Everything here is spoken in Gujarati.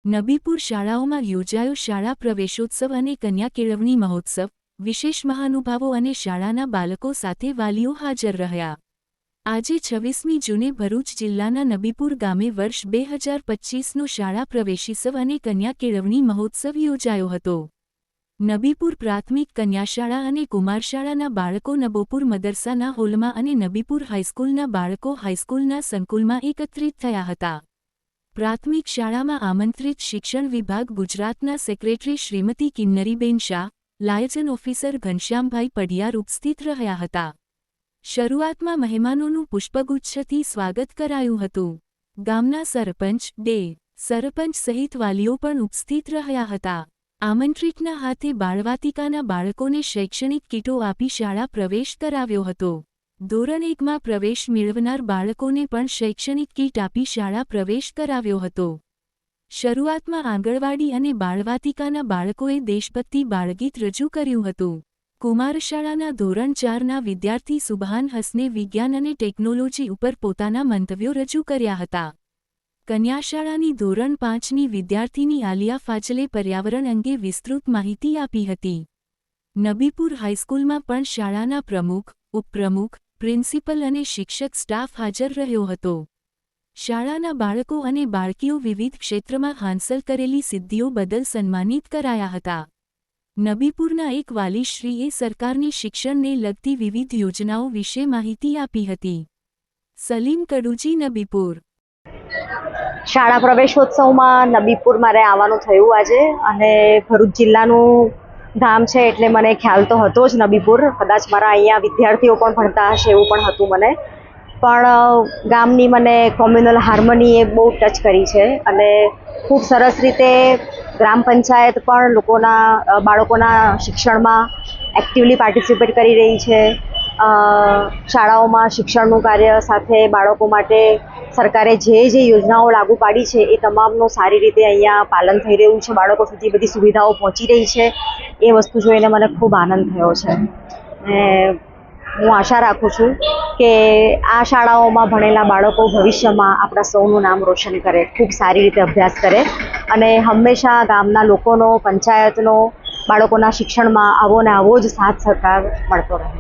નબીપુર શાળાઓમાં યોજાયો શાળા પ્રવેશોત્સવ અને કન્યા કેળવણી મહોત્સવ। વિશેષ મહાનુભાવો અને શાળાના બાળકો સાથે વાલીઓ હાજર રહ્યા। આજે 26મી જૂને ભરૂચ જિલ્લાના નબીપુર ગામે વર્ષ 2025નો શાળા પ્રવેશોત્સવ અને કન્યા કેળવણી મહોત્સવ યોજાયો હતો। નબીપુર પ્રાથમિક કન્યાશાળા અને કુમારશાળાના બાળકો નબોપુર મદરસાના હોલમાં અને નબીપુર હાઈસ્કૂલના બાળકો હાઈસ્કૂલના સંકુલમાં એકત્રિત થયા હતા। પ્રાથમિક શાળામાં આમંત્રિત શિક્ષણ વિભાગ ગુજરાતના secretary Shrimati Kinnariben Shah, liaison officer Ghanshyambhai Padhiyar ઉપસ્થિત રહ્યા હતા। શરૂઆતમાં મહેમાનોનું પુષ્પગુચ્છથી સ્વાગત કરાયું હતું। ગામના સરપંચ, સરપંચ સહિત વાલીઓ પણ ઉપસ્થિત રહ્યા હતા। આમંત્રિતના હાથે બાળવાટિકાના બાળકોને શૈક્ષણિક કીટો આપી શાળા પ્રવેશ કરાવ્યો હતો। ધોરણ 1માં પ્રવેશ મેળવનાર બાળકોને પણ શૈક્ષણિક કીટ આપી શાળા પ્રવેશ કરાવ્યો હતો। શરૂઆતમાં આંગણવાડી અને બાળવાટિકાના બાળકોએ દેશભક્તિ બાળગીત રજૂ કર્યું હતું। કુમારશાળાના ધોરણ 4ના વિદ્યાર્થી સુબહાન હસને વિજ્ઞાન અને ટેકનોલોજી ઉપર પોતાના મંતવ્યો રજૂ કર્યા હતા। કન્યાશાળાની ધોરણ 5ની વિદ્યાર્થીની આલિયા ફાજલે પર્યાવરણ અંગે વિસ્તૃત માહિતી આપી હતી। નબીપુર હાઈસ્કૂલમાં પણ શાળાના પ્રમુખ, ઉપપ્રમુખ, પ્રિન્સિપલ અને શિક્ષક સ્ટાફ હાજર રહ્યો હતો। શાળાના બાળકો અને બાળકીઓ વિવિધ ક્ષેત્રમાં હાંસલ કરેલી સિદ્ધિઓ બદલ સન્માનિત કરાયા હતા। નબીપુરના એક વાલીશ્રીએ સરકારની શિક્ષણને લગતી વિવિધ યોજનાઓ વિશે માહિતી આપી હતી। સલીમ કડુજી, નબીપુર। શાળા પ્રવેશોત્સવમાં નબીપુર મારે આવવાનું થયું આજે, અને ભરૂચ જિલ્લાનું ગામ છે એટલે મને ખ્યાલ તો હતો જ નબીપુર। કદાચ મારા અહીંયા વિદ્યાર્થીઓ પણ ભણતા હશે એવું પણ હતું મને, પણ ગામની મને કોમ્યુનલ હાર્મનીએ બહુ ટચ કરી છે અને ખૂબ સરસ રીતે ગ્રામ પંચાયત પણ બાળકોના શિક્ષણમાં એક્ટિવલી પાર્ટિસિપેટ કરી રહી છે। શાળાઓમાં શિક્ષણનું કાર્ય સાથે બાળકો માટે સરકારે જે યોજનાઓ લાગુ પાડી છે એ તમામનું સારી રીતે અહીંયા પાલન થઈ રહ્યું છે। બાળકો સુધી બધી સુવિધાઓ પહોંચી રહી છે, એ વસ્તુ જોઈને મને ખૂબ આનંદ થયો છે। અને હું આશા રાખું છું કે આ શાળાઓમાં ભણેલા બાળકો ભવિષ્યમાં આપણા સૌનું નામ રોશન કરે, ખૂબ સારી રીતે અભ્યાસ કરે અને હંમેશા ગામના લોકોનો, પંચાયતનો બાળકોના શિક્ષણમાં આવો ને આવો જ સાથ સહકાર મળતો રહે।